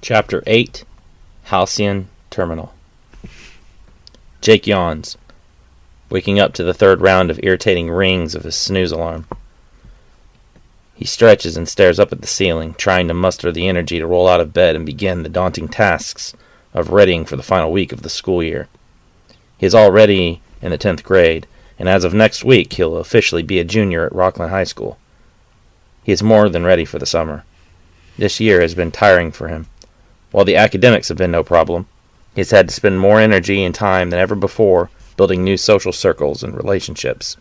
Chapter 8, Halcyon Terminal. Jake yawns, waking up to the third round of irritating rings of his snooze alarm. He stretches and stares up at the ceiling, trying to muster the energy to roll out of bed and begin the daunting tasks of readying for the final week of the school year. He is already in the 10th grade, and as of next week he'll officially be a junior at Rockland High School. He is more than ready for the summer. This year has been tiring for him. While the academics have been no problem, he has had to spend more energy and time than ever before building new social circles and relationships.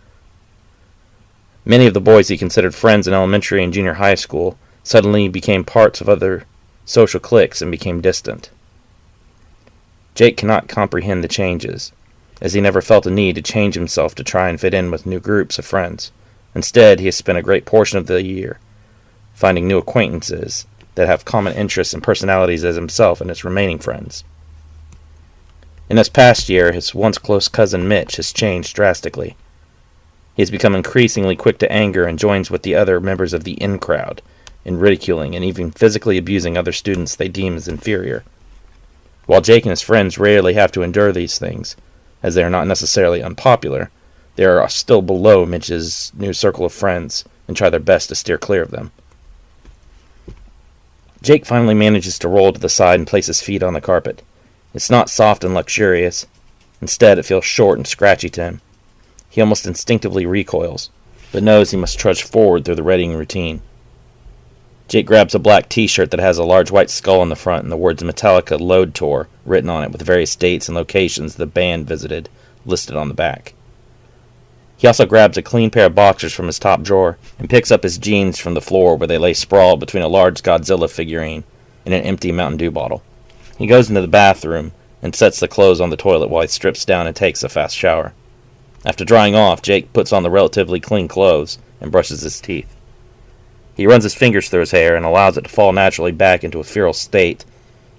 Many of the boys he considered friends in elementary and junior high school suddenly became parts of other social cliques and became distant. Jake cannot comprehend the changes, as he never felt a need to change himself to try and fit in with new groups of friends. Instead, he has spent a great portion of the year finding new acquaintances that have common interests and personalities as himself and his remaining friends. In this past year, his once close cousin Mitch has changed drastically. He has become increasingly quick to anger and joins with the other members of the in crowd in ridiculing and even physically abusing other students they deem as inferior. While Jake and his friends rarely have to endure these things, as they are not necessarily unpopular, they are still below Mitch's new circle of friends and try their best to steer clear of them. Jake finally manages to roll to the side and place his feet on the carpet. It's not soft and luxurious. Instead, it feels short and scratchy to him. He almost instinctively recoils, but knows he must trudge forward through the readying routine. Jake grabs a black t-shirt that has a large white skull on the front and the words Metallica Load Tour written on it with various dates and locations the band visited listed on the back. He also grabs a clean pair of boxers from his top drawer and picks up his jeans from the floor where they lay sprawled between a large Godzilla figurine and an empty Mountain Dew bottle. He goes into the bathroom and sets the clothes on the toilet while he strips down and takes a fast shower. After drying off, Jake puts on the relatively clean clothes and brushes his teeth. He runs his fingers through his hair and allows it to fall naturally back into a feral state,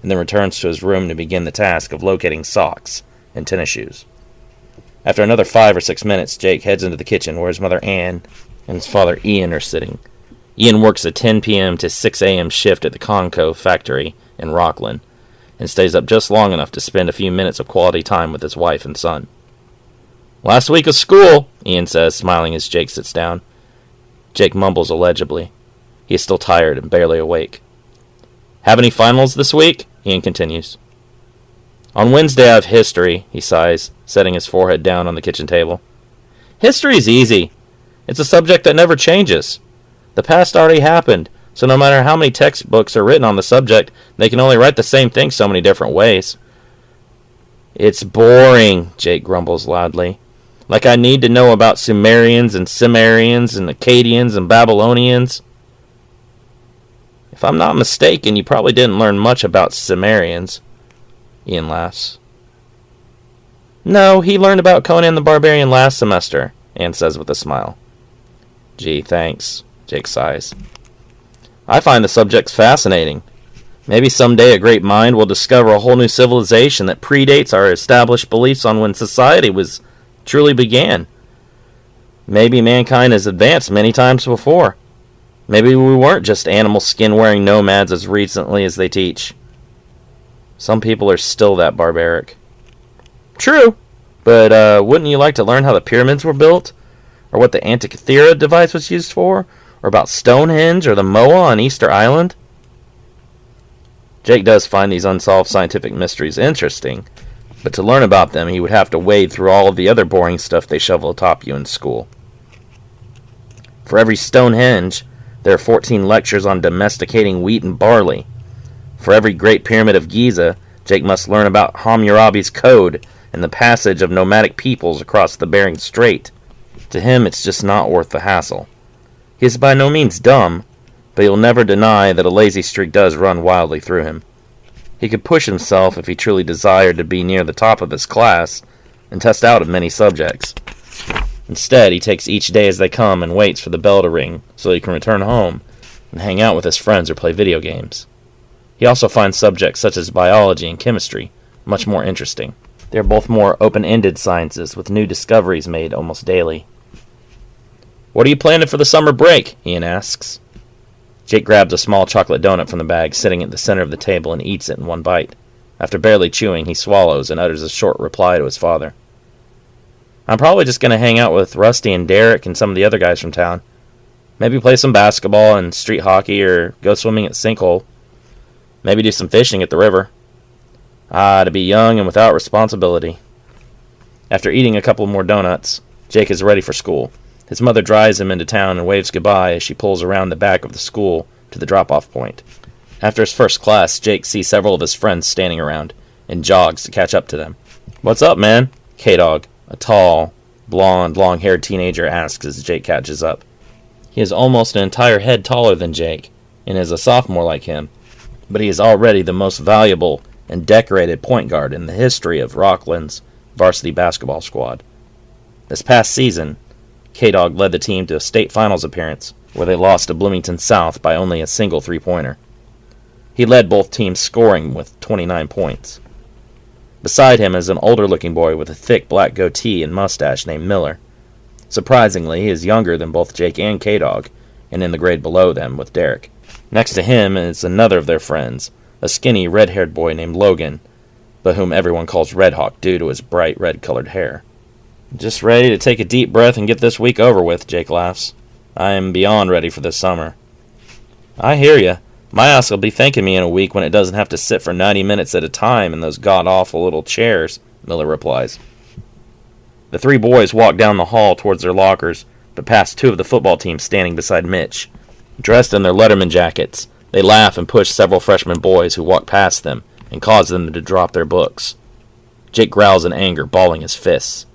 and then returns to his room to begin the task of locating socks and tennis shoes. After another 5 or 6 minutes, Jake heads into the kitchen where his mother Ann and his father Ian are sitting. Ian works a 10 p.m. to 6 a.m. shift at the Conco factory in Rockland, and stays up just long enough to spend a few minutes of quality time with his wife and son. "Last week of school," Ian says, smiling as Jake sits down. Jake mumbles illegibly. He is still tired and barely awake. "Have any finals this week?" Ian continues. "On Wednesday I have history," he sighs, setting his forehead down on the kitchen table. "History's easy. It's a subject that never changes. The past already happened, so no matter how many textbooks are written on the subject, they can only write the same thing so many different ways." "It's boring," Jake grumbles loudly. "Like I need to know about Sumerians and Cimmerians and Akkadians and Babylonians." "If I'm not mistaken, you probably didn't learn much about Cimmerians." Ian laughs. "No, he learned about Conan the Barbarian last semester," Anne says with a smile. "Gee, thanks," Jake sighs. "I find the subjects fascinating. Maybe someday a great mind will discover a whole new civilization that predates our established beliefs on when society was truly began. Maybe mankind has advanced many times before. Maybe we weren't just animal skin-wearing nomads as recently as they teach. Some people are still that barbaric." "True, but wouldn't you like to learn how the pyramids were built? Or what the Antikythera device was used for? Or about Stonehenge or the Moa on Easter Island?" Jake does find these unsolved scientific mysteries interesting, but to learn about them he would have to wade through all of the other boring stuff they shovel atop you in school. For every Stonehenge, there are 14 lectures on domesticating wheat and barley. For every Great Pyramid of Giza, Jake must learn about Hammurabi's code and the passage of nomadic peoples across the Bering Strait. To him, it's just not worth the hassle. He is by no means dumb, but he'll never deny that a lazy streak does run wildly through him. He could push himself if he truly desired to be near the top of his class and test out of many subjects. Instead, he takes each day as they come and waits for the bell to ring so he can return home and hang out with his friends or play video games. He also finds subjects such as biology and chemistry much more interesting. They are both more open-ended sciences with new discoveries made almost daily. "What are you planning for the summer break?" Ian asks. Jake grabs a small chocolate donut from the bag sitting at the center of the table and eats it in one bite. After barely chewing, he swallows and utters a short reply to his father. I'm probably just going to hang out with Rusty and Derek and some of the other guys from town. Maybe play some basketball and street hockey or go swimming at Sinkhole. Maybe do some fishing at the river. To be young and without responsibility. After eating a couple more donuts, Jake is ready for school. His mother drives him into town and waves goodbye as she pulls around the back of the school to the drop-off point. After his first class, Jake sees several of his friends standing around and jogs to catch up to them. What's up, man? K-Dog, a tall, blonde, long-haired teenager, asks as Jake catches up. He is almost an entire head taller than Jake and is a sophomore like him, but he is already the most valuable and decorated point guard in the history of Rockland's varsity basketball squad. This past season, K-Dog led the team to a state finals appearance where they lost to Bloomington South by only a single three-pointer. He led both teams scoring with 29 points. Beside him is an older-looking boy with a thick black goatee and mustache named Miller. Surprisingly, he is younger than both Jake and K-Dog, and in the grade below them with Derek. Next to him is another of their friends, a skinny, red-haired boy named Logan, but whom everyone calls Red Hawk due to his bright red-colored hair. Just ready to take a deep breath and get this week over with, Jake laughs. I am beyond ready for this summer. I hear ya. My ass will be thanking me in a week when it doesn't have to sit for 90 minutes at a time in those god-awful little chairs, Miller replies. The three boys walk down the hall towards their lockers, but past two of the football team standing beside Mitch. Dressed in their Letterman jackets, they laugh and push several freshman boys who walk past them and cause them to drop their books. Jake growls in anger, balling his fists.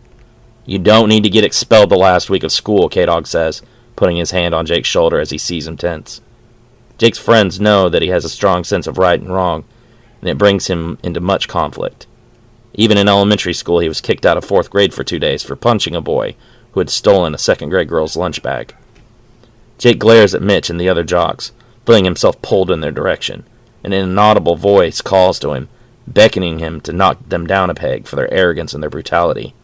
You don't need to get expelled the last week of school, K-Dog says, putting his hand on Jake's shoulder as he sees him tense. Jake's friends know that he has a strong sense of right and wrong, and it brings him into much conflict. Even in elementary school, he was kicked out of 4th grade for 2 days for punching a boy who had stolen a 2nd grade girl's lunch bag. Jake glares at Mitch and the other jocks, feeling himself pulled in their direction, and in an audible voice calls to him, beckoning him to knock them down a peg for their arrogance and their brutality.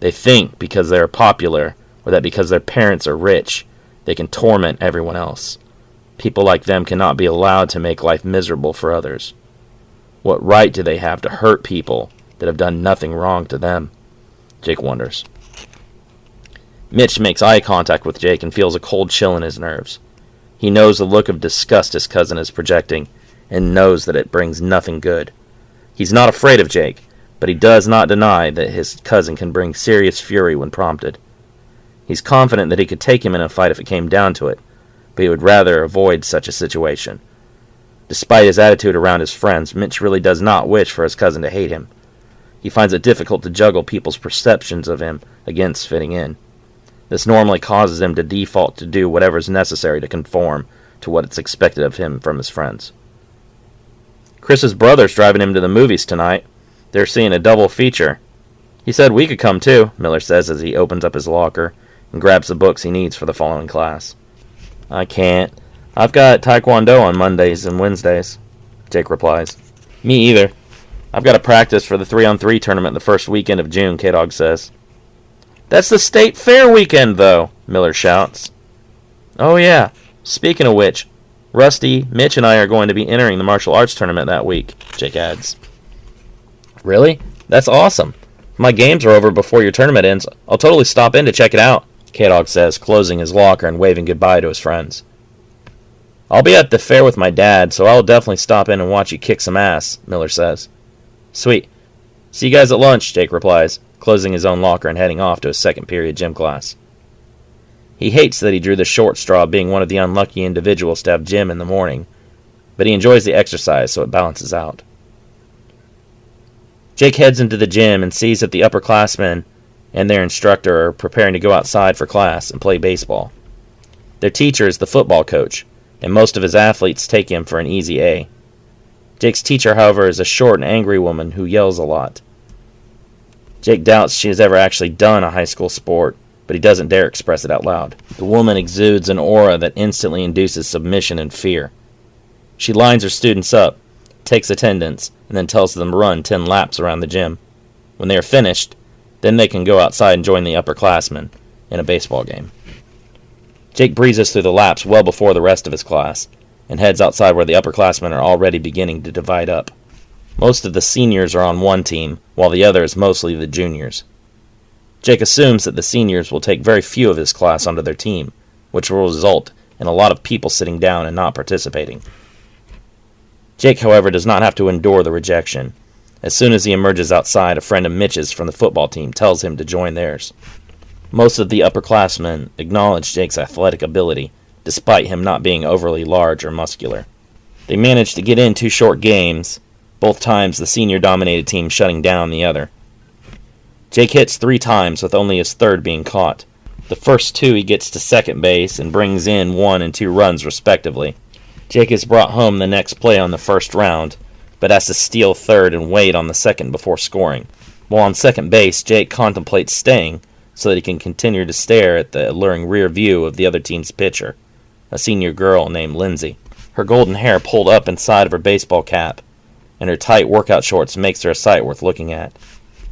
They think because they are popular, or that because their parents are rich, they can torment everyone else. People like them cannot be allowed to make life miserable for others. What right do they have to hurt people that have done nothing wrong to them? Jake wonders. Mitch makes eye contact with Jake and feels a cold chill in his nerves. He knows the look of disgust his cousin is projecting, and knows that it brings nothing good. He's not afraid of Jake, but he does not deny that his cousin can bring serious fury when prompted. He's confident that he could take him in a fight if it came down to it, but he would rather avoid such a situation. Despite his attitude around his friends, Mitch really does not wish for his cousin to hate him. He finds it difficult to juggle people's perceptions of him against fitting in. This normally causes him to default to do whatever is necessary to conform to what is expected of him from his friends. Chris's brother's driving him to the movies tonight. They're seeing a double feature. He said we could come too, Miller says as he opens up his locker and grabs the books he needs for the following class. I can't. I've got Taekwondo on Mondays and Wednesdays, Jake replies. Me either. I've got to practice for the 3-on-3 tournament the first weekend of June, K-Dog says. That's the state fair weekend, though, Miller shouts. Oh yeah. Speaking of which, Rusty, Mitch, and I are going to be entering the martial arts tournament that week, Jake adds. Really? That's awesome. If my games are over before your tournament ends, I'll totally stop in to check it out, K-Dog says, closing his locker and waving goodbye to his friends. I'll be at the fair with my dad, so I'll definitely stop in and watch you kick some ass, Miller says. Sweet. See you guys at lunch, Jake replies, closing his own locker and heading off to his second period gym class. He hates that he drew the short straw being one of the unlucky individuals to have gym in the morning, but he enjoys the exercise so it balances out. Jake heads into the gym and sees that the upperclassmen and their instructor are preparing to go outside for class and play baseball. Their teacher is the football coach, and most of his athletes take him for an easy A. Jake's teacher, however, is a short and angry woman who yells a lot. Jake doubts she has ever actually done a high school sport, but he doesn't dare express it out loud. The woman exudes an aura that instantly induces submission and fear. She lines her students up, takes attendance, and then tells them to run 10 laps around the gym. When they are finished, then they can go outside and join the upperclassmen in a baseball game. Jake breezes through the laps well before the rest of his class, and heads outside where the upperclassmen are already beginning to divide up. Most of the seniors are on one team, while the other is mostly the juniors. Jake assumes that the seniors will take very few of his class onto their team, which will result in a lot of people sitting down and not participating. Jake, however, does not have to endure the rejection. As soon as he emerges outside, a friend of Mitch's from the football team tells him to join theirs. Most of the upperclassmen acknowledge Jake's athletic ability, despite him not being overly large or muscular. They manage to get in 2 short games, both times the senior-dominated team shutting down the other. Jake hits 3 times, with only his third being caught. The first 2 he gets to second base and brings in 1 and 2 runs respectively. Jake is brought home the next play on the first round, but has to steal third and wait on the second before scoring. While on second base, Jake contemplates staying so that he can continue to stare at the alluring rear view of the other team's pitcher, a senior girl named Lindsay. Her golden hair pulled up inside of her baseball cap, and her tight workout shorts makes her a sight worth looking at.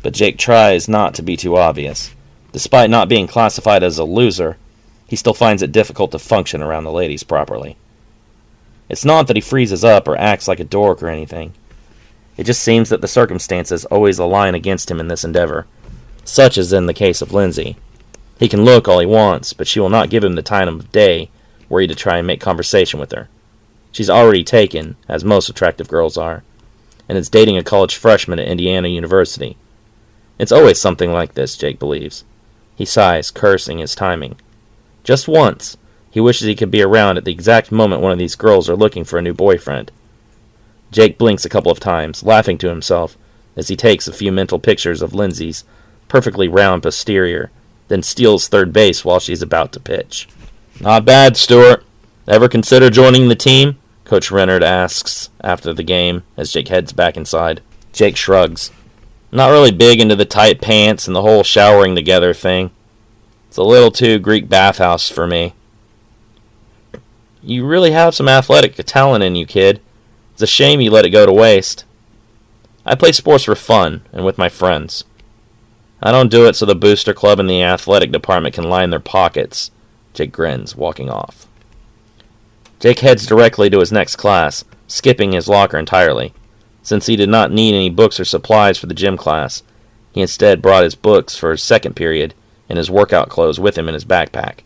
But Jake tries not to be too obvious. Despite not being classified as a loser, he still finds it difficult to function around the ladies properly. It's not that he freezes up or acts like a dork or anything. It just seems that the circumstances always align against him in this endeavor, such as in the case of Lindsay. He can look all he wants, but she will not give him the time of day were he to try and make conversation with her. She's already taken, as most attractive girls are, and is dating a college freshman at Indiana University. It's always something like this, Jake believes. He sighs, cursing his timing. Just once, he wishes he could be around at the exact moment one of these girls are looking for a new boyfriend. Jake blinks a couple of times, laughing to himself, as he takes a few mental pictures of Lindsay's perfectly round posterior, then steals third base while she's about to pitch. "Not bad, Stuart. Ever consider joining the team?" Coach Rennard asks after the game as Jake heads back inside. Jake shrugs. "Not really big into the tight pants and the whole showering together thing. It's a little too Greek bathhouse for me." "You really have some athletic talent in you, kid. It's a shame you let it go to waste." "I play sports for fun and with my friends. I don't do it so the booster club and the athletic department can line their pockets." Jake grins, walking off. Jake heads directly to his next class, skipping his locker entirely. Since he did not need any books or supplies for the gym class, he instead brought his books for his second period and his workout clothes with him in his backpack.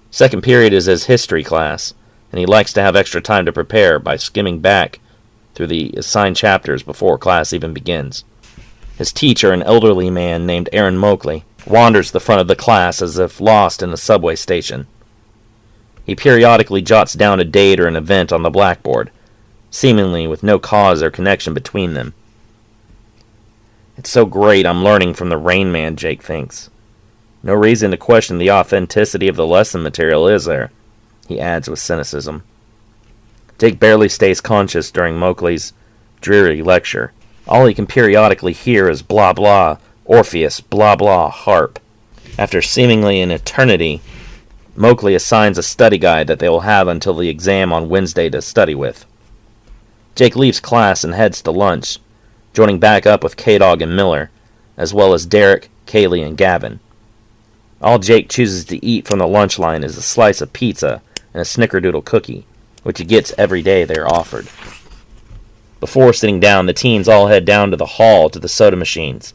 Second period is his history class, and he likes to have extra time to prepare by skimming back through the assigned chapters before class even begins. His teacher, an elderly man named Aaron Moakley, wanders the front of the class as if lost in a subway station. He periodically jots down a date or an event on the blackboard, seemingly with no cause or connection between them. "It's so great I'm learning from the Rain Man," Jake thinks. "No reason to question the authenticity of the lesson material, is there?" he adds with cynicism. Jake barely stays conscious during Moakley's dreary lecture. All he can periodically hear is blah blah, Orpheus, blah blah, harp. After seemingly an eternity, Moakley assigns a study guide that they will have until the exam on Wednesday to study with. Jake leaves class and heads to lunch, joining back up with K-Dog and Miller, as well as Derek, Kaylee, and Gavin. All Jake chooses to eat from the lunch line is a slice of pizza and a snickerdoodle cookie, which he gets every day they are offered. Before sitting down, the teens all head down to the hall to the soda machines,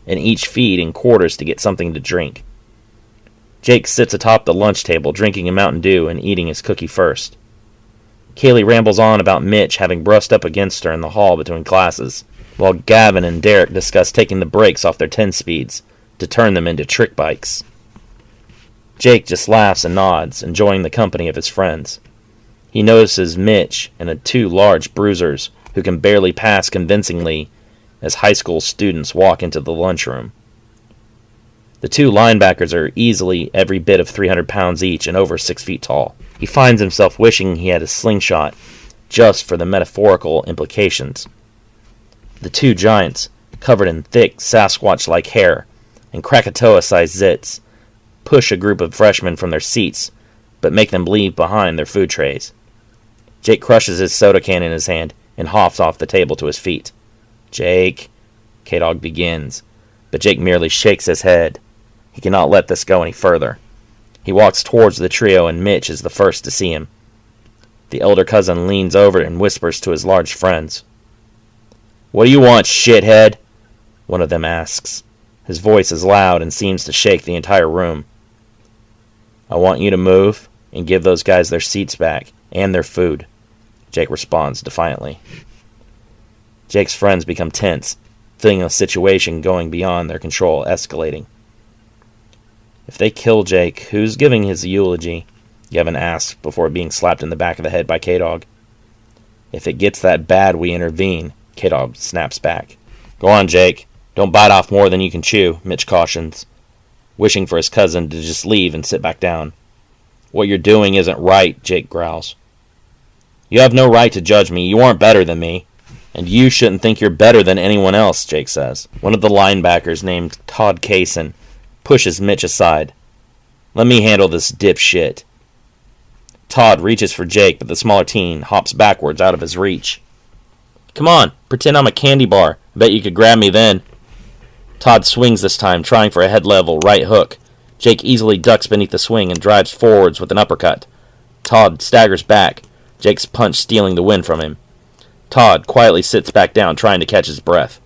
and each feed in quarters to get something to drink. Jake sits atop the lunch table, drinking a Mountain Dew and eating his cookie first. Kaylee rambles on about Mitch having brushed up against her in the hall between classes, while Gavin and Derek discuss taking the brakes off their 10-speeds to turn them into trick bikes. Jake just laughs and nods, enjoying the company of his friends. He notices Mitch and the 2 large bruisers who can barely pass convincingly as high school students walk into the lunchroom. The 2 linebackers are easily every bit of 300 pounds each and over 6 feet tall. He finds himself wishing he had a slingshot, just for the metaphorical implications. The 2 giants, covered in thick Sasquatch-like hair and Krakatoa-sized zits, push a group of freshmen from their seats, but make them leave behind their food trays. Jake crushes his soda can in his hand and hops off the table to his feet. "Jake," K-Dog begins, but Jake merely shakes his head. He cannot let this go any further. He walks towards the trio, and Mitch is the first to see him. The elder cousin leans over and whispers to his large friends. "What do you want, shithead?" one of them asks. His voice is loud and seems to shake the entire room. "I want you to move and give those guys their seats back and their food," Jake responds defiantly. Jake's friends become tense, feeling the situation going beyond their control, escalating. "If they kill Jake, who's giving his eulogy?" Gavin asks before being slapped in the back of the head by K-Dog. "If it gets that bad, we intervene," K-Dog snaps back. "Go on, Jake. Don't bite off more than you can chew," Mitch cautions, wishing for his cousin to just leave and sit back down. "What you're doing isn't right," Jake growls. "You have no right to judge me. You aren't better than me. And you shouldn't think you're better than anyone else," Jake says. One of the linebackers, named Todd Kaysen, pushes Mitch aside. "Let me handle this dipshit." Todd reaches for Jake, but the smaller teen hops backwards out of his reach. "Come on, pretend I'm a candy bar. I bet you could grab me then." Todd swings this time, trying for a head-level right hook. Jake easily ducks beneath the swing and drives forwards with an uppercut. Todd staggers back, Jake's punch stealing the win from him. Todd quietly sits back down, trying to catch his breath.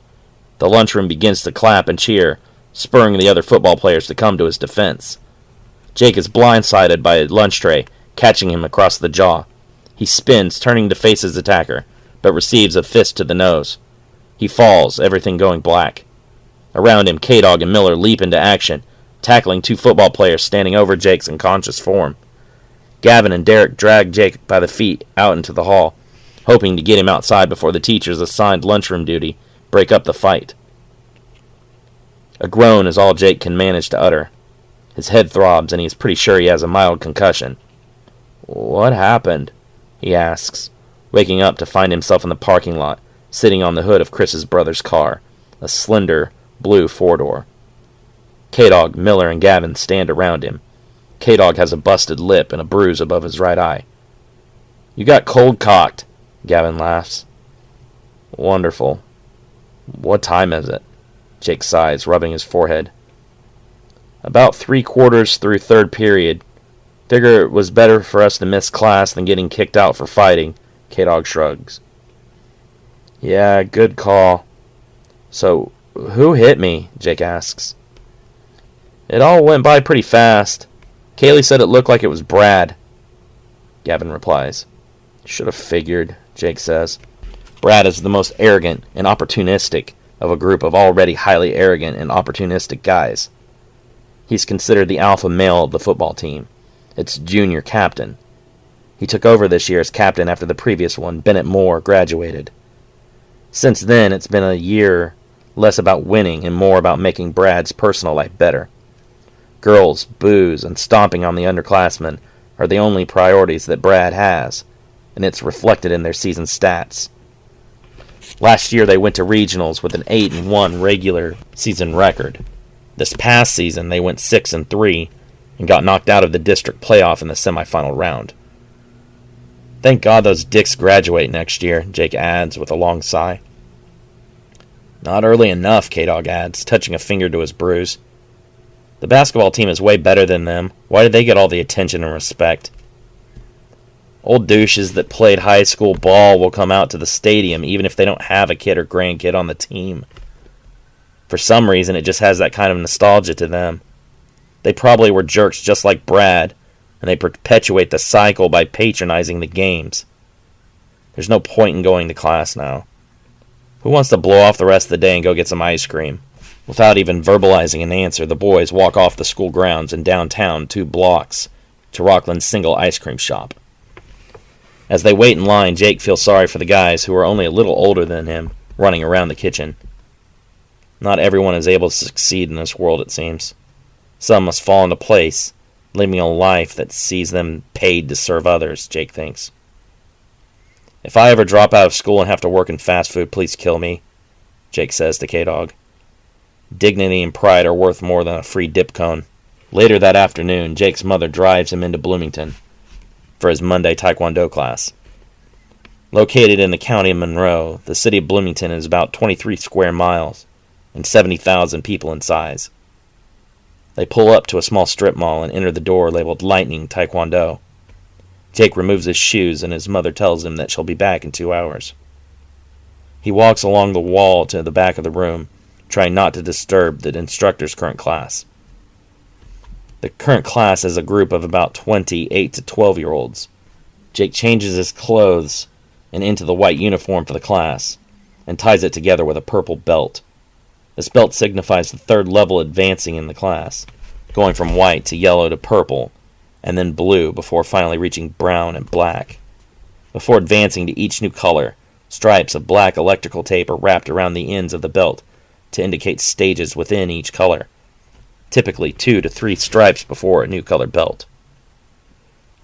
The lunchroom begins to clap and cheer, spurring the other football players to come to his defense. Jake is blindsided by a lunch tray, catching him across the jaw. He spins, turning to face his attacker, but receives a fist to the nose. He falls, everything going black. Around him, K-Dog and Miller leap into action, tackling two football players standing over Jake's unconscious form. Gavin and Derek drag Jake by the feet out into the hall, hoping to get him outside before the teachers assigned lunchroom duty break up the fight. A groan is all Jake can manage to utter. His head throbs, and he is pretty sure he has a mild concussion. "What happened?" he asks, waking up to find himself in the parking lot, sitting on the hood of Chris's brother's car, a slender, blue four-door. K-Dog, Miller, and Gavin stand around him. K-Dog has a busted lip and a bruise above his right eye. "You got cold-cocked," Gavin laughs. "Wonderful. What time is it?" Jake sighs, rubbing his forehead. "About 3/4 through third period. Figure it was better for us to miss class than getting kicked out for fighting," K-Dog shrugs. "Yeah, good call. So, who hit me?" Jake asks. "It all went by pretty fast. Kaylee said it looked like it was Brad," Gavin replies. "Should have figured," Jake says. Brad is the most arrogant and opportunistic of a group of already highly arrogant and opportunistic guys. He's considered the alpha male of the football team. Its junior captain. He took over this year as captain after the previous one, Bennett Moore, graduated. Since then, it's been a year less about winning and more about making Brad's personal life better. Girls, booze, and stomping on the underclassmen are the only priorities that Brad has, and it's reflected in their season stats. Last year they went to regionals with an 8-1 regular season record. This past season they went 6-3 and got knocked out of the district playoff in the semifinal round. "Thank God those dicks graduate next year," Jake adds with a long sigh. "Not early enough," K-Dog adds, touching a finger to his bruise. "The basketball team is way better than them. Why did they get all the attention and respect?" "Old douches that played high school ball will come out to the stadium even if they don't have a kid or grandkid on the team. For some reason, it just has that kind of nostalgia to them. They probably were jerks just like Brad, and they perpetuate the cycle by patronizing the games. There's no point in going to class now. Who wants to blow off the rest of the day and go get some ice cream?" Without even verbalizing an answer, the boys walk off the school grounds and downtown 2 blocks to Rockland's single ice cream shop. As they wait in line, Jake feels sorry for the guys who are only a little older than him, running around the kitchen. Not everyone is able to succeed in this world, it seems. Some must fall into place, living a life that sees them paid to serve others, Jake thinks. "If I ever drop out of school and have to work in fast food, please kill me," Jake says to K-Dog. Dignity and pride are worth more than a free dip cone. Later that afternoon, Jake's mother drives him into Bloomington for his Monday Taekwondo class. Located in the county of Monroe, the city of Bloomington is about 23 square miles and 70,000 people in size. They pull up to a small strip mall and enter the door labeled Lightning Taekwondo. Jake removes his shoes and his mother tells him that she'll be back in 2 hours. He walks along the wall to the back of the room, trying not to disturb the instructor's current class. The current class is a group of about 20 8 to 12-year-olds. Jake changes his clothes and into the white uniform for the class, and ties it together with a purple belt. This belt signifies the third level advancing in the class, going from white to yellow to purple, and then blue before finally reaching brown and black. Before advancing to each new color, stripes of black electrical tape are wrapped around the ends of the belt to indicate stages within each color, typically 2 to 3 stripes before a new color belt.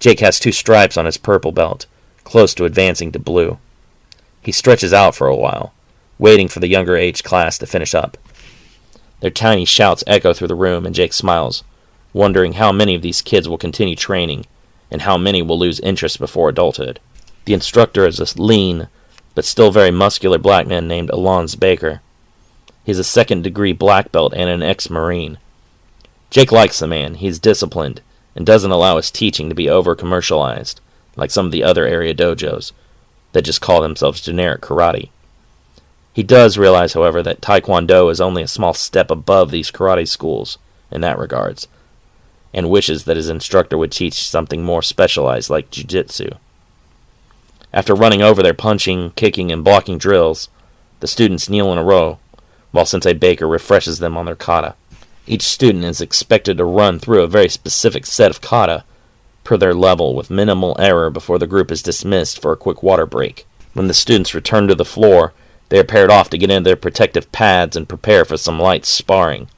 Jake has 2 stripes on his purple belt, close to advancing to blue. He stretches out for a while, waiting for the younger age class to finish up. Their tiny shouts echo through the room, and Jake smiles, wondering how many of these kids will continue training, and how many will lose interest before adulthood. The instructor is a lean, but still very muscular black man named Alonzo Baker. He's a second-degree black belt and an ex-Marine. Jake likes the man. He's disciplined, and doesn't allow his teaching to be over-commercialized, like some of the other area dojos that just call themselves generic karate. He does realize, however, that Taekwondo is only a small step above these karate schools in that regards, and wishes that his instructor would teach something more specialized like jiu-jitsu. After running over their punching, kicking, and blocking drills, the students kneel in a row, while Sensei Baker refreshes them on their kata. Each student is expected to run through a very specific set of kata per their level with minimal error before the group is dismissed for a quick water break. When the students return to the floor, they are paired off to get into their protective pads and prepare for some light sparring.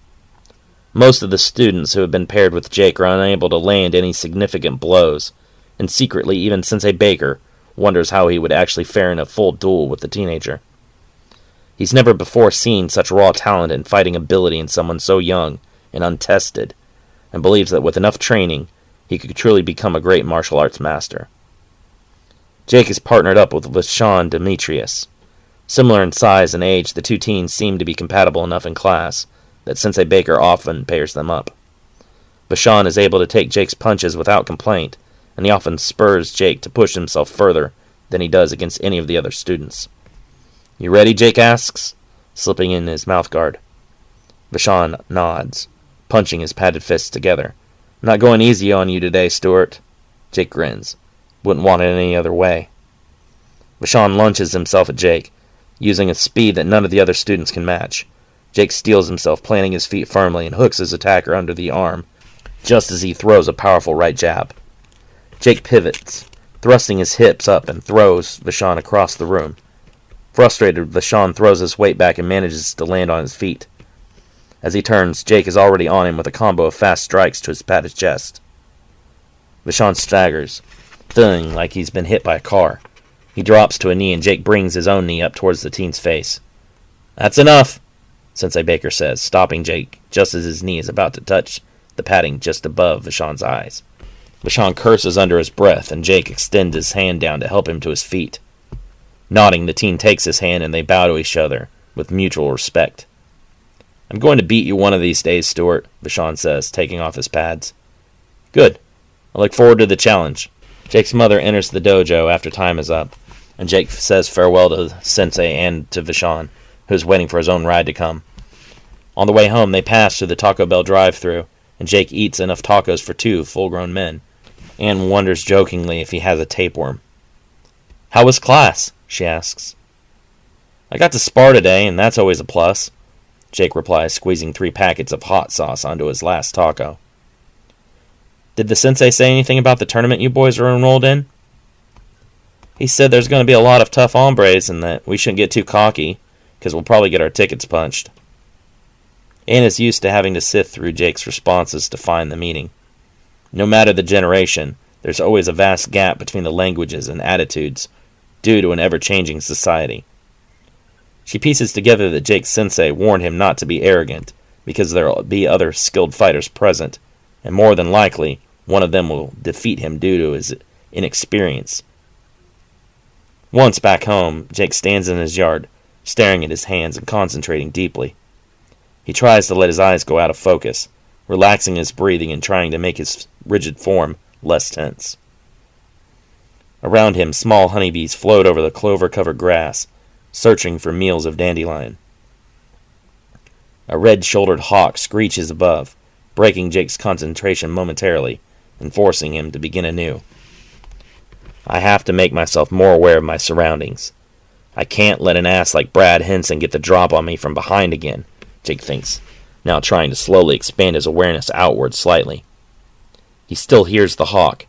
Most of the students who have been paired with Jake are unable to land any significant blows, and secretly even Sensei Baker wonders how he would actually fare in a full duel with the teenager. He's never before seen such raw talent and fighting ability in someone so young and untested, and believes that with enough training, he could truly become a great martial arts master. Jake is partnered up with Vashon Demetrius. Similar in size and age, the 2 teens seem to be compatible enough in class that Sensei Baker often pairs them up. Vashon is able to take Jake's punches without complaint, and he often spurs Jake to push himself further than he does against any of the other students. "You ready?" Jake asks, slipping in his mouthguard. Vashon nods, punching his padded fists together. "I'm not going easy on you today, Stuart." Jake grins. "Wouldn't want it any other way." Vashon launches himself at Jake, using a speed that none of the other students can match. Jake steels himself, planting his feet firmly, and hooks his attacker under the arm, just as he throws a powerful right jab. Jake pivots, thrusting his hips up, and throws Vashon across the room. Frustrated, Vashon throws his weight back and manages to land on his feet. As he turns, Jake is already on him with a combo of fast strikes to his padded chest. Vashon staggers, feeling like he's been hit by a car. He drops to a knee, and Jake brings his own knee up towards the teen's face. "That's enough," Sensei Baker says, stopping Jake just as his knee is about to touch the padding just above Vashon's eyes. Vashon curses under his breath, and Jake extends his hand down to help him to his feet. Nodding, the teen takes his hand, and they bow to each other with mutual respect. "I'm going to beat you one of these days, Stuart," Vashon says, taking off his pads. "Good. I look forward to the challenge." Jake's mother enters the dojo after time is up, and Jake says farewell to Sensei and to Vashon, who's waiting for his own ride to come. On the way home, they pass through the Taco Bell drive-thru, and Jake eats enough tacos for 2 full-grown men, and wonders jokingly if he has a tapeworm. "How was class?" she asks. "I got to spar today, and that's always a plus," Jake replies, squeezing 3 packets of hot sauce onto his last taco. "Did the sensei say anything about the tournament you boys are enrolled in?" "He said there's going to be a lot of tough hombres and that we shouldn't get too cocky, because we'll probably get our tickets punched." Anna's used to having to sift through Jake's responses to find the meaning. No matter the generation, there's always a vast gap between the languages and attitudes due to an ever-changing society. She pieces together that Jake's sensei warned him not to be arrogant because there will be other skilled fighters present, and more than likely, one of them will defeat him due to his inexperience. Once back home, Jake stands in his yard, staring at his hands and concentrating deeply. He tries to let his eyes go out of focus, relaxing his breathing and trying to make his rigid form less tense. Around him, small honeybees float over the clover-covered grass, searching for meals of dandelion. A red-shouldered hawk screeches above, breaking Jake's concentration momentarily and forcing him to begin anew. I have to make myself more aware of my surroundings. I can't let an ass like Brad Henson get the drop on me from behind again, Jake thinks, now trying to slowly expand his awareness outward slightly. He still hears the hawk,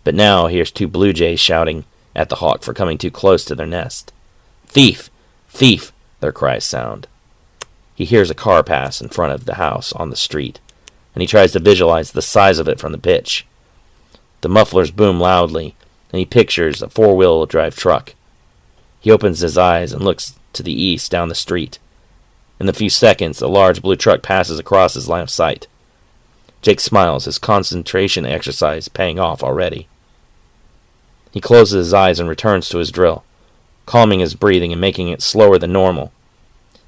but now hears two blue jays shouting at the hawk for coming too close to their nest. "Thief! Thief!" their cries sound. He hears a car pass in front of the house on the street, and he tries to visualize the size of it from the pitch. The mufflers boom loudly, and he pictures a four-wheel drive truck. He opens his eyes and looks to the east down the street. In a few seconds, a large blue truck passes across his line of sight. Jake smiles, his concentration exercise paying off already. He closes his eyes and returns to his drill, calming his breathing and making it slower than normal.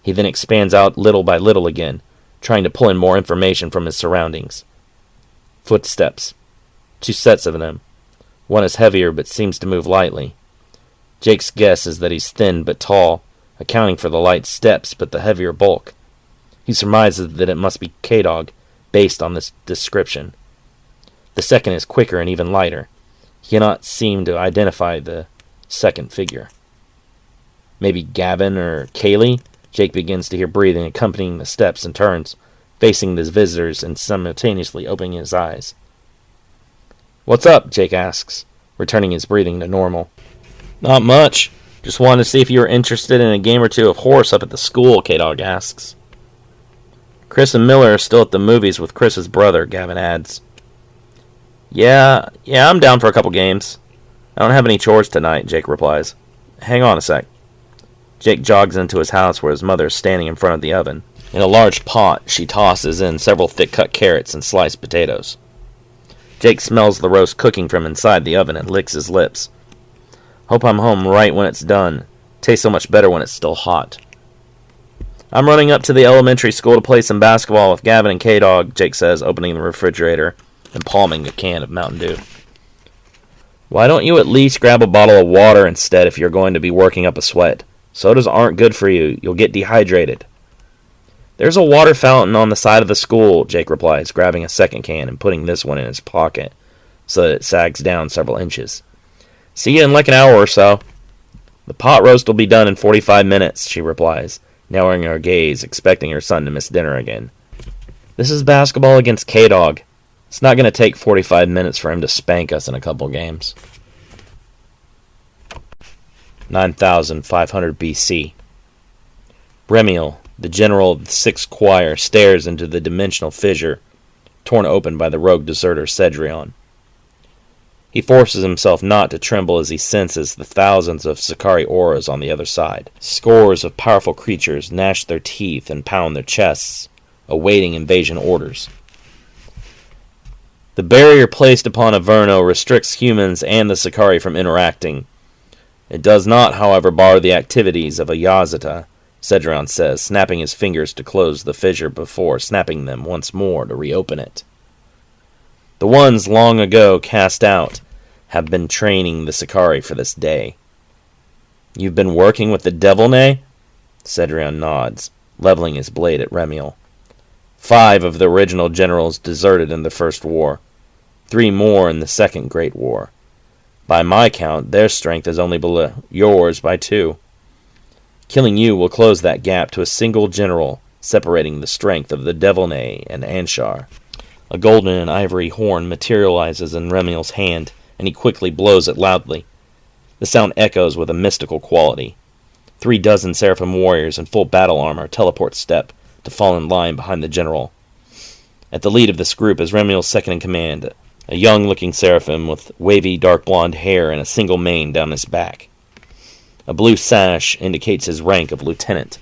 He then expands out little by little again, trying to pull in more information from his surroundings. Footsteps. 2 sets of them. One is heavier but seems to move lightly. Jake's guess is that he's thin but tall, accounting for the light steps but the heavier bulk. He surmises that it must be K-Dog, based on this description. The second is quicker and even lighter. He cannot seem to identify the second figure. Maybe Gavin or Kaylee? Jake begins to hear breathing accompanying the steps and turns, facing the visitors and simultaneously opening his eyes. "What's up?" Jake asks, returning his breathing to normal. "Not much. Just wanted to see if you were interested in a game or two of horse up at the school," K-Dog asks. "Chris and Miller are still at the movies with Chris's brother," Gavin adds. Yeah, I'm down for a couple games. I don't have any chores tonight," Jake replies. "Hang on a sec." Jake jogs into his house where his mother is standing in front of the oven. In a large pot, she tosses in several thick-cut carrots and sliced potatoes. Jake smells the roast cooking from inside the oven and licks his lips. "Hope I'm home right when it's done. Tastes so much better when it's still hot." "I'm running up to the elementary school to play some basketball with Gavin and K-Dog," Jake says, opening the refrigerator and palming a can of Mountain Dew. "Why don't you at least grab a bottle of water instead if you're going to be working up a sweat? Sodas aren't good for you. You'll get dehydrated." "There's a water fountain on the side of the school," Jake replies, grabbing a second can and putting this one in his pocket so that it sags down several inches. "See you in like an hour or so." "The pot roast will be done in 45 minutes, she replies, narrowing her gaze, expecting her son to miss dinner again. "This is basketball against K-Dog. It's not going to take 45 minutes for him to spank us in a couple games." 9500 BC. Remiel, the general of the 6th Choir, stares into the dimensional fissure torn open by the rogue deserter Cedrion. He forces himself not to tremble as he senses the thousands of Sakari auras on the other side. Scores of powerful creatures gnash their teeth and pound their chests, awaiting invasion orders. The barrier placed upon Averno restricts humans and the Sakari from interacting. It does not, however, bar the activities of a Yazata, Cedrion says, snapping his fingers to close the fissure before snapping them once more to reopen it. The ones long ago cast out have been training the Sakari for this day. "You've been working with the Devilnay?" Cedrion nods, leveling his blade at Remiel. 5 of the original generals deserted in the First War. 3 more in the Second Great War. By my count, their strength is only below yours by 2. Killing you will close that gap to a single general, separating the strength of the Devilnay and Anshar. A golden and ivory horn materializes in Remiel's hand, and he quickly blows it loudly. The sound echoes with a mystical quality. 3 dozen Seraphim warriors in full battle armor teleport step to fall in line behind the general. At the lead of this group is Remiel's second-in-command, a young-looking Seraphim with wavy dark blonde hair and a single mane down his back. A blue sash indicates his rank of lieutenant.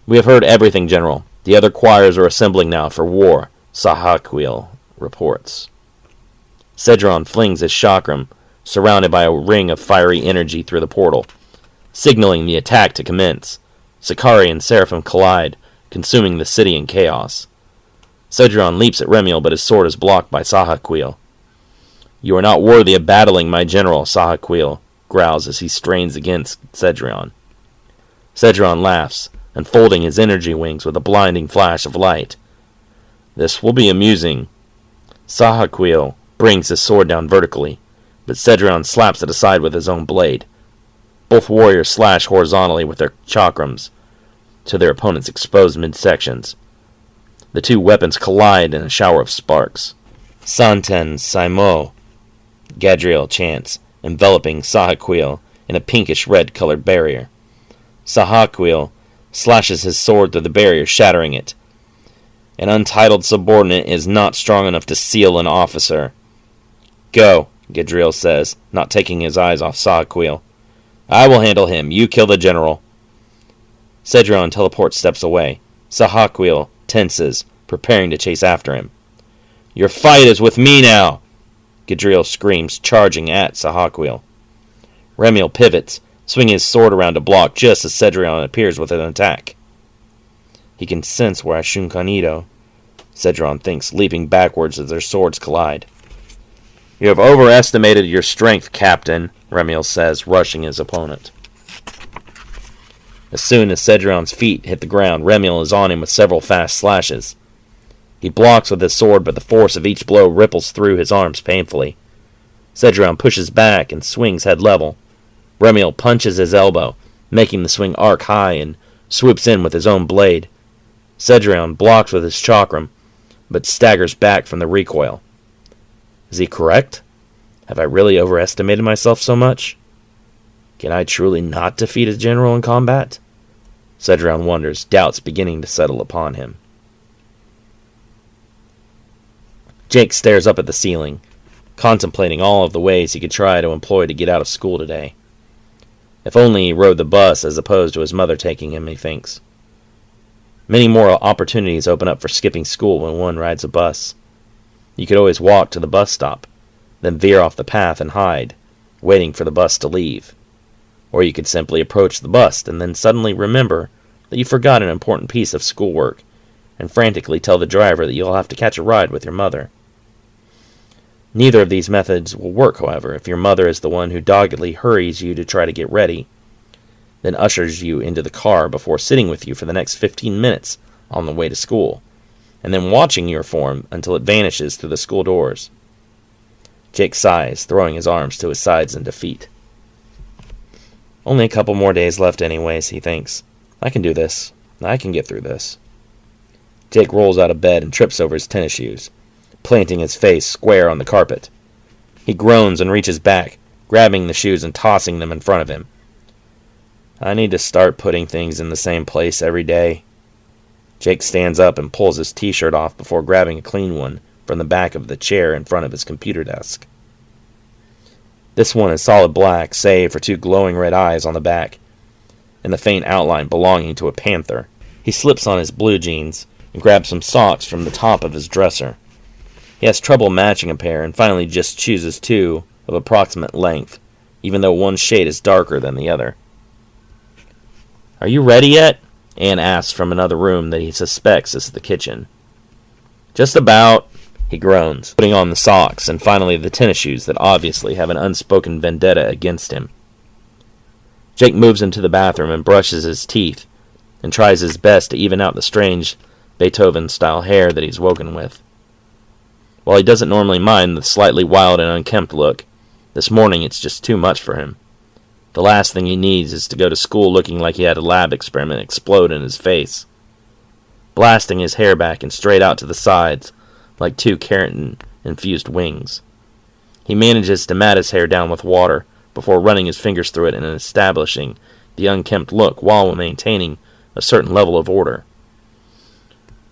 "We have heard everything, General. The other choirs are assembling now for war," Sahaquiel reports. Cedron flings his chakram, surrounded by a ring of fiery energy through the portal, signaling the attack to commence. Sakari and Seraphim collide, consuming the city in chaos. Cedrion leaps at Remiel, but his sword is blocked by Sahaquil. "You are not worthy of battling my general," Sahaquil growls as he strains against Cedrion. Cedrion laughs, unfolding his energy wings with a blinding flash of light. "This will be amusing." Sahaquil brings his sword down vertically, but Cedrion slaps it aside with his own blade. Both warriors slash horizontally with their chakrams to their opponent's exposed midsections. The two weapons collide in a shower of sparks. "Santen Saimo," Gadriel chants, enveloping Sahaquil in a pinkish-red-colored barrier. Sahaquil slashes his sword through the barrier, shattering it. "An untitled subordinate is not strong enough to seal an officer." "Go," Gadriel says, not taking his eyes off Sahaquil. "I will handle him. You kill the general." Cedrion teleports steps away. Sahaquil tenses, preparing to chase after him. "Your fight is with me now!" Gadriel screams, charging at Sahaquil. Remiel pivots, swinging his sword around to block just as Cedrion appears with an attack. He can sense where I shunkanido, Cedrion thinks, leaping backwards as their swords collide. "You have overestimated your strength, Captain," Remiel says, rushing his opponent. As soon as Cedrion's feet hit the ground, Remiel is on him with several fast slashes. He blocks with his sword, but the force of each blow ripples through his arms painfully. Cedrion pushes back and swings head level. Remiel punches his elbow, making the swing arc high, and swoops in with his own blade. Cedrion blocks with his chakram, but staggers back from the recoil. Is he correct? Have I really overestimated myself so much? Can I truly not defeat a general in combat? Cedrion wonders, doubts beginning to settle upon him. Jake stares up at the ceiling, contemplating all of the ways he could try to employ to get out of school today. If only he rode the bus as opposed to his mother taking him, he thinks. Many more opportunities open up for skipping school when one rides a bus. You could always walk to the bus stop, then veer off the path and hide, waiting for the bus to leave. Or you could simply approach the bus and then suddenly remember that you forgot an important piece of schoolwork and frantically tell the driver that you'll have to catch a ride with your mother. Neither of these methods will work, however, if your mother is the one who doggedly hurries you to try to get ready, then ushers you into the car before sitting with you for the next 15 minutes on the way to school, and then watching your form until it vanishes through the school doors. Jake sighs, throwing his arms to his sides in defeat. Only a couple more days left anyways, he thinks. I can do this. I can get through this. Jake rolls out of bed and trips over his tennis shoes, planting his face square on the carpet. He groans and reaches back, grabbing the shoes and tossing them in front of him. I need to start putting things in the same place every day. Jake stands up and pulls his t-shirt off before grabbing a clean one from the back of the chair in front of his computer desk. This one is solid black, save for two glowing red eyes on the back, and the faint outline belonging to a panther. He slips on his blue jeans and grabs some socks from the top of his dresser. He has trouble matching a pair and finally just chooses two of approximate length, even though one shade is darker than the other. Are you ready yet? Anne asks from another room that he suspects is the kitchen. Just about, he groans, putting on the socks and finally the tennis shoes that obviously have an unspoken vendetta against him. Jake moves into the bathroom and brushes his teeth and tries his best to even out the strange Beethoven-style hair that he's woken with. While he doesn't normally mind the slightly wild and unkempt look, this morning it's just too much for him. The last thing he needs is to go to school looking like he had a lab experiment explode in his face, blasting his hair back and straight out to the sides like two keratin-infused wings. He manages to mat his hair down with water before running his fingers through it and establishing the unkempt look while maintaining a certain level of order.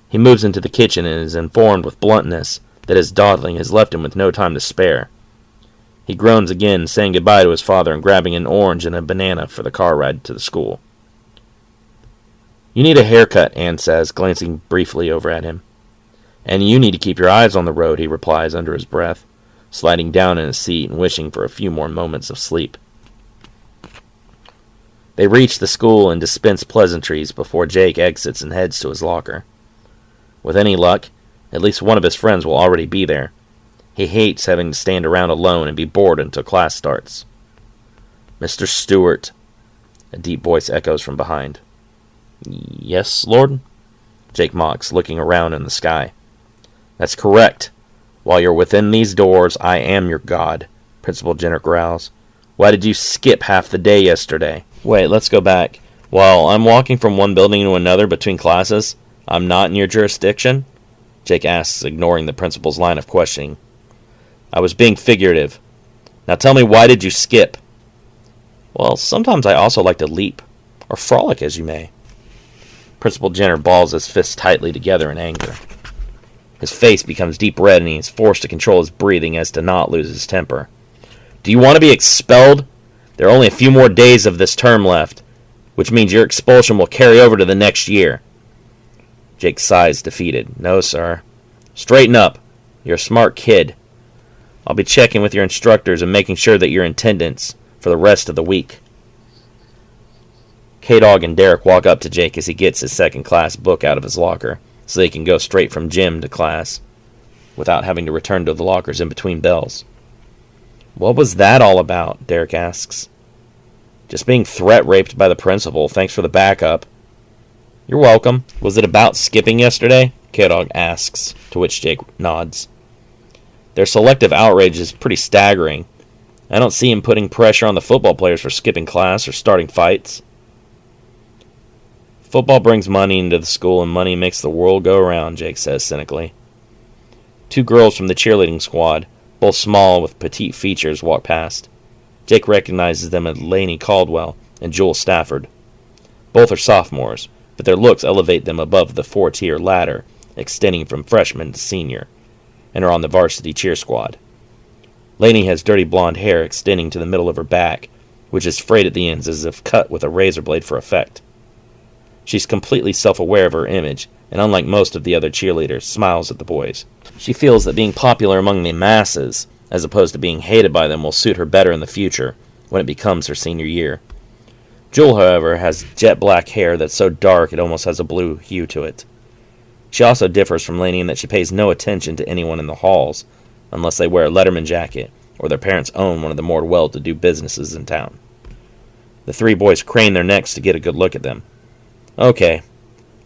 He moves into the kitchen and is informed with bluntness that his dawdling has left him with no time to spare. He groans again, saying goodbye to his father and grabbing an orange and a banana for the car ride to the school. You need a haircut, Anne says, glancing briefly over at him. And you need to keep your eyes on the road, he replies under his breath, sliding down in his seat and wishing for a few more moments of sleep. They reach the school and dispense pleasantries before Jake exits and heads to his locker. With any luck, At least one of his friends will already be there. He hates having to stand around alone and be bored until class starts. "Mr. Stewart," a deep voice echoes from behind. "Yes, Lord?" Jake mocks, looking around in the sky. "That's correct. While you're within these doors, I am your God," Principal Jenner growls. "Why did you skip half the day yesterday?" "Wait, let's go back. While I'm walking from one building to another between classes, I'm not in your jurisdiction?" Jake asks, ignoring the principal's line of questioning. "I was being figurative. Now tell me, why did you skip?" "Well, sometimes I also like to leap, or frolic, as you may." Principal Jenner balls his fists tightly together in anger. His face becomes deep red, and he is forced to control his breathing as to not lose his temper. "Do you want to be expelled? There are only a few more days of this term left, which means your expulsion will carry over to the next year." Jake sighs, defeated. "No, sir." "Straighten up. You're a smart kid. I'll be checking with your instructors and making sure that you're in attendance for the rest of the week." K-Dog and Derek walk up to Jake as he gets his second class book out of his locker, so they can go straight from gym to class without having to return to the lockers in between bells. "What was that all about?" Derek asks. "Just being threat raped by the principal. Thanks for the backup." "You're welcome. Was it about skipping yesterday?" K-Dog asks, to which Jake nods. "Their selective outrage is pretty staggering. I don't see him putting pressure on the football players for skipping class or starting fights." "Football brings money into the school, and money makes the world go around," Jake says cynically. Two girls from the cheerleading squad, both small with petite features, walk past. Jake recognizes them as Lainey Caldwell and Jewel Stafford. Both are sophomores, but their looks elevate them above the four-tier ladder extending from freshman to senior, and are on the varsity cheer squad. Lainey has dirty blonde hair extending to the middle of her back, which is frayed at the ends as if cut with a razor blade for effect. She's completely self-aware of her image, and unlike most of the other cheerleaders, smiles at the boys. She feels that being popular among the masses, as opposed to being hated by them, will suit her better in the future, when it becomes her senior year. Jewel, however, has jet black hair that's so dark it almost has a blue hue to it. She also differs from Lainey in that she pays no attention to anyone in the halls, unless they wear a Letterman jacket, or their parents own one of the more well-to-do businesses in town. The three boys crane their necks to get a good look at them. "Okay,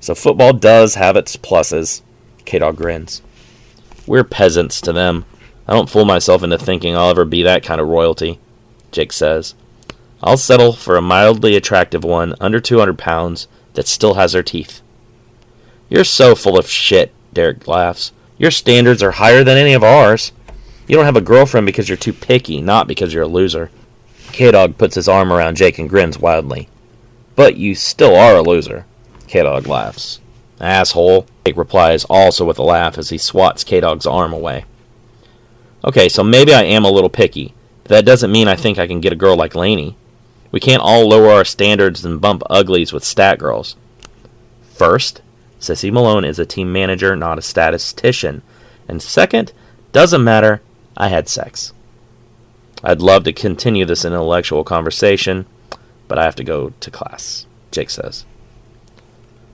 so football does have its pluses," K-Dog grins. "We're peasants to them. I don't fool myself into thinking I'll ever be that kind of royalty," Jake says. "I'll settle for a mildly attractive one, under 200 pounds, that still has her teeth." "You're so full of shit," Derek laughs. "Your standards are higher than any of ours. You don't have a girlfriend because you're too picky, not because you're a loser." K-Dog puts his arm around Jake and grins wildly. "But you still are a loser." K-Dog laughs. "Asshole," Jake replies, also with a laugh as he swats K-Dog's arm away. "Okay, so maybe I am a little picky, but that doesn't mean I think I can get a girl like Lainey. We can't all lower our standards and bump uglies with stat girls." First, Sissy Malone is a team manager, not a statistician. And second, doesn't matter, I had sex. I'd love to continue this intellectual conversation, but I have to go to class, Jake says.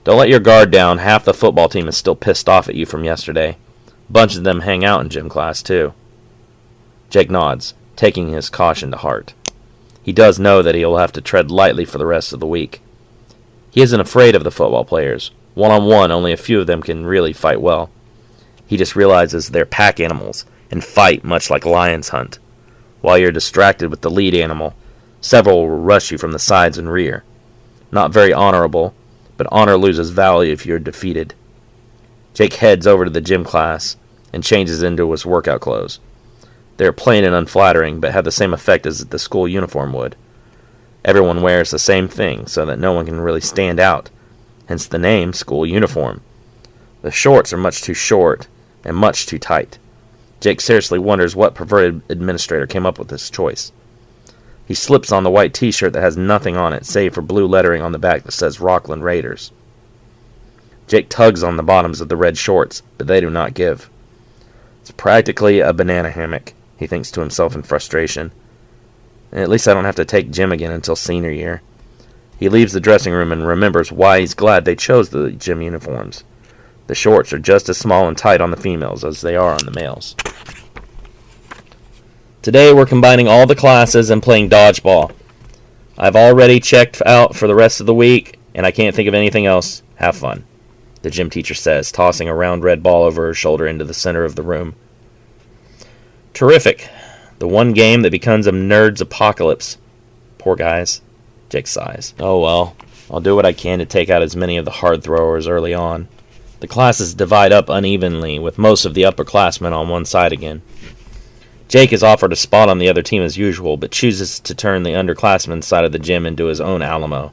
"Don't let your guard down. Half the football team is still pissed off at you from yesterday. A bunch of them hang out in gym class, too." Jake nods, taking his caution to heart. He does know that he will have to tread lightly for the rest of the week. He isn't afraid of the football players. One-on-one, only a few of them can really fight well. He just realizes they're pack animals and fight much like lions hunt. While you're distracted with the lead animal, several will rush you from the sides and rear. Not very honorable, but honor loses value if you're defeated. Jake heads over to the gym class and changes into his workout clothes. They're plain and unflattering, but have the same effect as the school uniform would. Everyone wears the same thing, so that no one can really stand out, hence the name school uniform. The shorts are much too short and much too tight. Jake seriously wonders what perverted administrator came up with this choice. He slips on the white t-shirt that has nothing on it, save for blue lettering on the back that says Rockland Raiders. Jake tugs on the bottoms of the red shorts, but they do not give. It's practically a banana hammock, he thinks to himself in frustration. At least I don't have to take gym again until senior year. He leaves the dressing room and remembers why he's glad they chose the gym uniforms. The shorts are just as small and tight on the females as they are on the males. Today we're combining all the classes and playing dodgeball. I've already checked out for the rest of the week, and I can't think of anything else. Have fun, the gym teacher says, tossing a round red ball over her shoulder into the center of the room. Terrific. The one game that becomes a nerd's apocalypse. Poor guys. Jake sighs. Oh well, I'll do what I can to take out as many of the hard throwers early on. The classes divide up unevenly, with most of the upperclassmen on one side again. Jake is offered a spot on the other team as usual, but chooses to turn the underclassmen side of the gym into his own Alamo.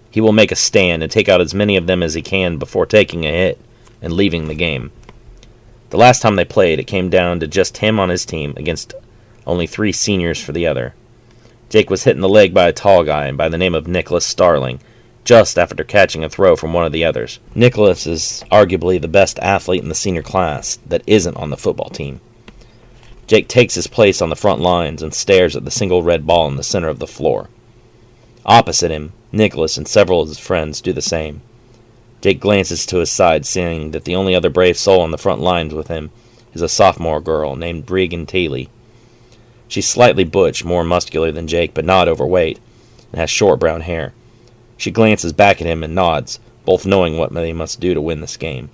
He will make a stand and take out as many of them as he can before taking a hit and leaving the game. The last time they played, it came down to just him on his team against only 3 seniors for the other. Jake was hit in the leg by a tall guy by the name of Nicholas Starling, just after catching a throw from one of the others. Nicholas is arguably the best athlete in the senior class that isn't on the football team. Jake takes his place on the front lines and stares at the single red ball in the center of the floor. Opposite him, Nicholas and several of his friends do the same. Jake glances to his side, seeing that the only other brave soul on the front lines with him is a sophomore girl named Regan Taylor. She's slightly butch, more muscular than Jake, but not overweight, and has short brown hair. She glances back at him and nods, both knowing what they must do to win this game.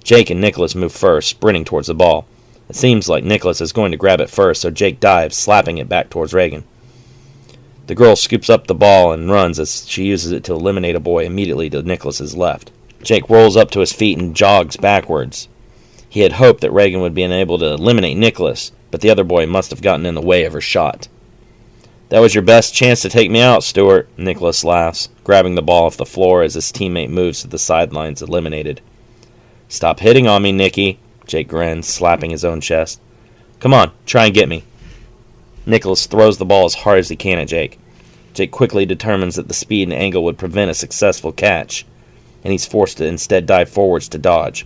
Jake and Nicholas move first, sprinting towards the ball. It seems like Nicholas is going to grab it first, so Jake dives, slapping it back towards Reagan. The girl scoops up the ball and runs as she uses it to eliminate a boy immediately to Nicholas's left. Jake rolls up to his feet and jogs backwards. He had hoped that Reagan would be unable to eliminate Nicholas, but the other boy must have gotten in the way of her shot. "That was your best chance to take me out, Stuart," Nicholas laughs, grabbing the ball off the floor as his teammate moves to the sidelines, eliminated. "Stop hitting on me, Nicky," Jake grins, slapping his own chest. "Come on, try and get me." Nicholas throws the ball as hard as he can at Jake. Jake quickly determines that the speed and angle would prevent a successful catch, and he's forced to instead dive forwards to dodge.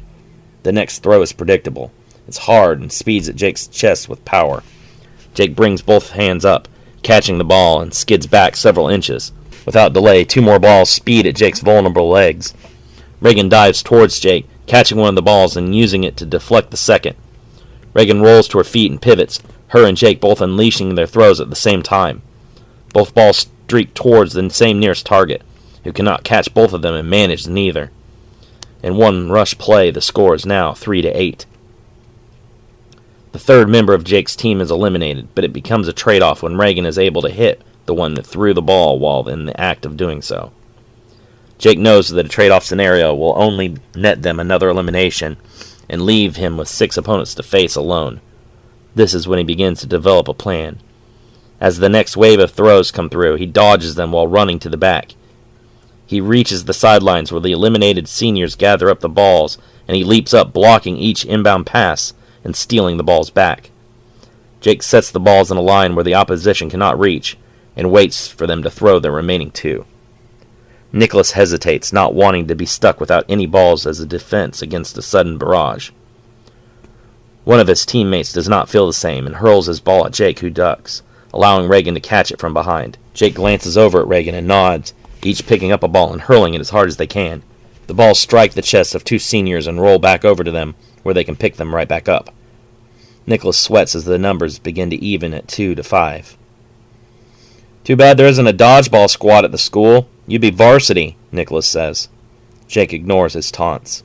The next throw is predictable. It's hard and speeds at Jake's chest with power. Jake brings both hands up, catching the ball, and skids back several inches. Without delay, 2 more balls speed at Jake's vulnerable legs. Reagan dives towards Jake, catching one of the balls and using it to deflect the second. Reagan rolls to her feet and pivots, her and Jake both unleashing their throws at the same time. Both balls streak towards the same nearest target, who cannot catch both of them and manage neither. In one rush play, the score is now 3-8. The third member of Jake's team is eliminated, but it becomes a trade-off when Reagan is able to hit the one that threw the ball while in the act of doing so. Jake knows that a trade-off scenario will only net them another elimination and leave him with 6 opponents to face alone. This is when he begins to develop a plan. As the next wave of throws come through, he dodges them while running to the back. He reaches the sidelines where the eliminated seniors gather up the balls, and he leaps up, blocking each inbound pass and stealing the balls back. Jake sets the balls in a line where the opposition cannot reach, and waits for them to throw the remaining 2. Nicholas hesitates, not wanting to be stuck without any balls as a defense against a sudden barrage. One of his teammates does not feel the same and hurls his ball at Jake, who ducks, allowing Reagan to catch it from behind. Jake glances over at Reagan and nods, each picking up a ball and hurling it as hard as they can. The balls strike the chests of 2 seniors and roll back over to them, where they can pick them right back up. Nicholas sweats as the numbers begin to even at 2-5. "Too bad there isn't a dodgeball squad at the school. You'd be varsity," Nicholas says. Jake ignores his taunts.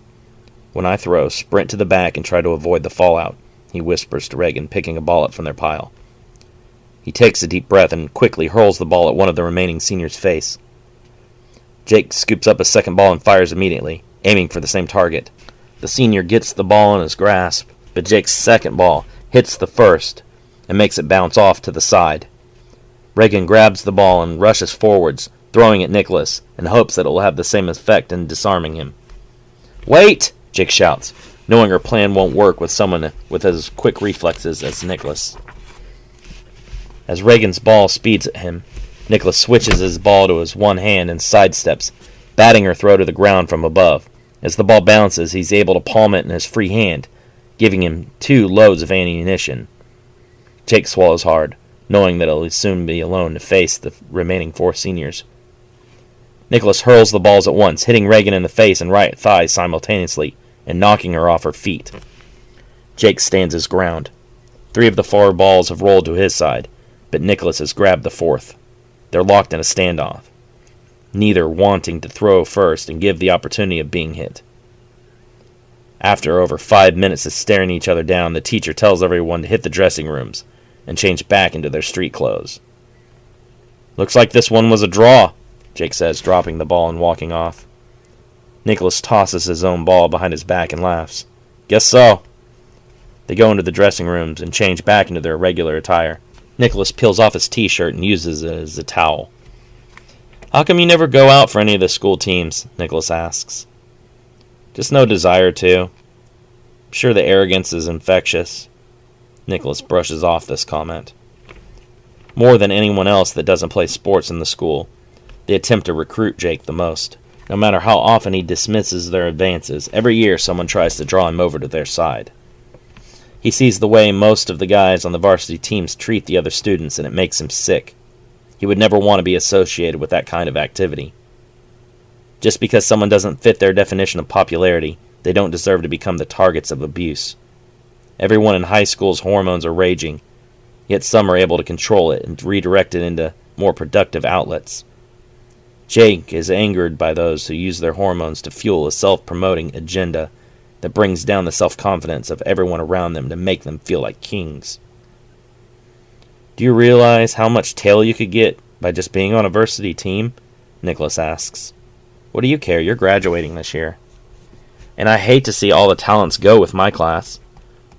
"When I throw, sprint to the back and try to avoid the fallout," he whispers to Reagan, picking a ball up from their pile. He takes a deep breath and quickly hurls the ball at one of the remaining seniors' face. Jake scoops up a second ball and fires immediately, aiming for the same target. The senior gets the ball in his grasp, but Jake's second ball hits the first and makes it bounce off to the side. Reagan grabs the ball and rushes forwards, throwing at Nicholas, and hopes that it will have the same effect in disarming him. "Wait!" Jake shouts, knowing her plan won't work with someone with as quick reflexes as Nicholas. As Reagan's ball speeds at him, Nicholas switches his ball to his one hand and sidesteps, batting her throw to the ground from above. As the ball bounces, he's able to palm it in his free hand, giving him 2 loads of ammunition. Jake swallows hard, knowing that he'll soon be alone to face the remaining 4 seniors. Nicholas hurls the balls at once, hitting Reagan in the face and right thigh simultaneously, and knocking her off her feet. Jake stands his ground. 3 of the 4 balls have rolled to his side, but Nicholas has grabbed the 4th. They're locked in a standoff, neither wanting to throw first and give the opportunity of being hit. After over 5 minutes of staring each other down, the teacher tells everyone to hit the dressing rooms and change back into their street clothes. "Looks like this one was a draw," Jake says, dropping the ball and walking off. Nicholas tosses his own ball behind his back and laughs. "Guess so." They go into the dressing rooms and change back into their regular attire. Nicholas peels off his t-shirt and uses it as a towel. "How come you never go out for any of the school teams?" Nicholas asks. "Just no desire to. I'm sure the arrogance is infectious." Nicholas brushes off this comment. More than anyone else that doesn't play sports in the school, they attempt to recruit Jake the most. No matter how often he dismisses their advances, every year someone tries to draw him over to their side. He sees the way most of the guys on the varsity teams treat the other students, and it makes him sick. He would never want to be associated with that kind of activity. Just because someone doesn't fit their definition of popularity, they don't deserve to become the targets of abuse. Everyone in high school's hormones are raging, yet some are able to control it and redirect it into more productive outlets. Jake is angered by those who use their hormones to fuel a self-promoting agenda that brings down the self-confidence of everyone around them to make them feel like kings. "Do you realize how much tail you could get by just being on a varsity team?" Nicholas asks. "What do you care? You're graduating this year. And I hate to see all the talents go with my class.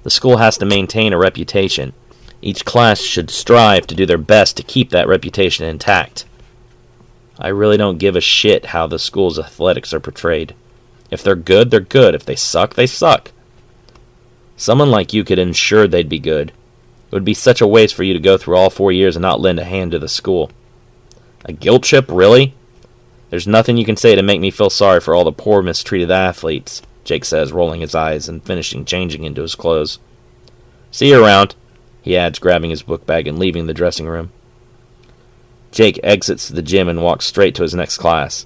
The school has to maintain a reputation. Each class should strive to do their best to keep that reputation intact. I really don't give a shit how the school's athletics are portrayed. If they're good, they're good. If they suck, they suck. Someone like you could ensure they'd be good. It would be such a waste for you to go through all 4 years and not lend a hand to the school." "A guilt trip, really? There's nothing you can say to make me feel sorry for all the poor mistreated athletes," Jake says, rolling his eyes and finishing changing into his clothes. "See you around," he adds, grabbing his book bag and leaving the dressing room. Jake exits the gym and walks straight to his next class.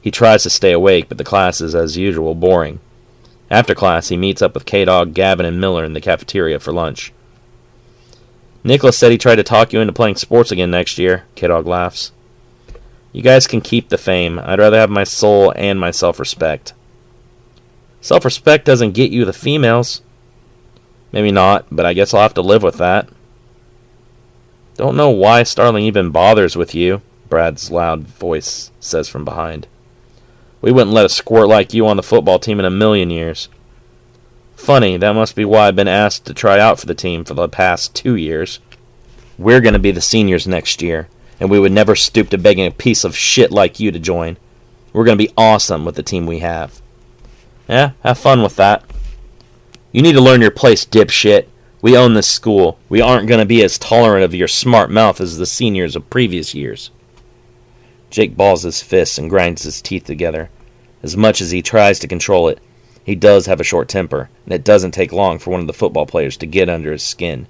He tries to stay awake, but the class is, as usual, boring. After class, he meets up with K-Dog, Gavin, and Miller in the cafeteria for lunch. "Nicholas said he tried to talk you into playing sports again next year," K-Dog laughs. "You guys can keep the fame. I'd rather have my soul and my self-respect." "Self-respect doesn't get you the females." "Maybe not, but I guess I'll have to live with that." "Don't know why Starling even bothers with you," Brad's loud voice says from behind. "We wouldn't let a squirt like you on the football team in a million years." "Funny, that must be why I've been asked to try out for the team for the past 2 years. We're going to be the seniors next year, and we would never stoop to begging a piece of shit like you to join. We're going to be awesome with the team we have." "Yeah, have fun with that." "You need to learn your place, dipshit. We own this school. We aren't going to be as tolerant of your smart mouth as the seniors of previous years." Jake balls his fists and grinds his teeth together. As much as he tries to control it, he does have a short temper, and it doesn't take long for one of the football players to get under his skin.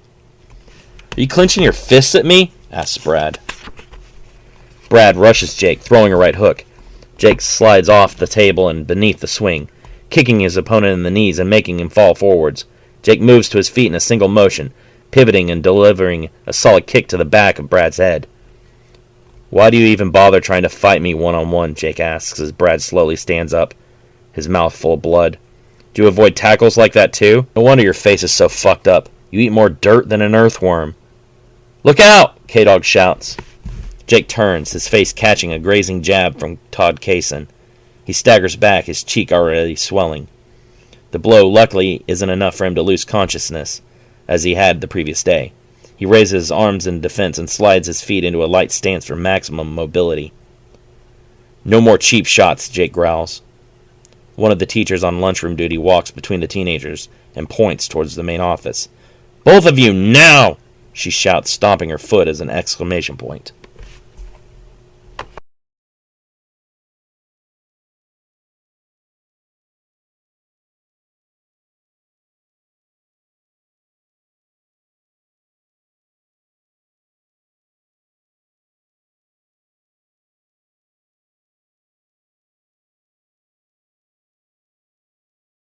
"Are you clenching your fists at me?" asks Brad. Brad rushes Jake, throwing a right hook. Jake slides off the table and beneath the swing, kicking his opponent in the knees and making him fall forwards. Jake moves to his feet in a single motion, pivoting and delivering a solid kick to the back of Brad's head. "Why do you even bother trying to fight me one-on-one?" Jake asks as Brad slowly stands up, his mouth full of blood. "Do you avoid tackles like that too? No wonder your face is so fucked up. You eat more dirt than an earthworm." "Look out!" K-Dog shouts. Jake turns, his face catching a grazing jab from Todd Kaysen. He staggers back, his cheek already swelling. The blow, luckily, isn't enough for him to lose consciousness, as he had the previous day. He raises his arms in defense and slides his feet into a light stance for maximum mobility. "No more cheap shots," Jake growls. One of the teachers on lunchroom duty walks between the teenagers and points towards the main office. "Both of you, now!" she shouts, stomping her foot as an exclamation point.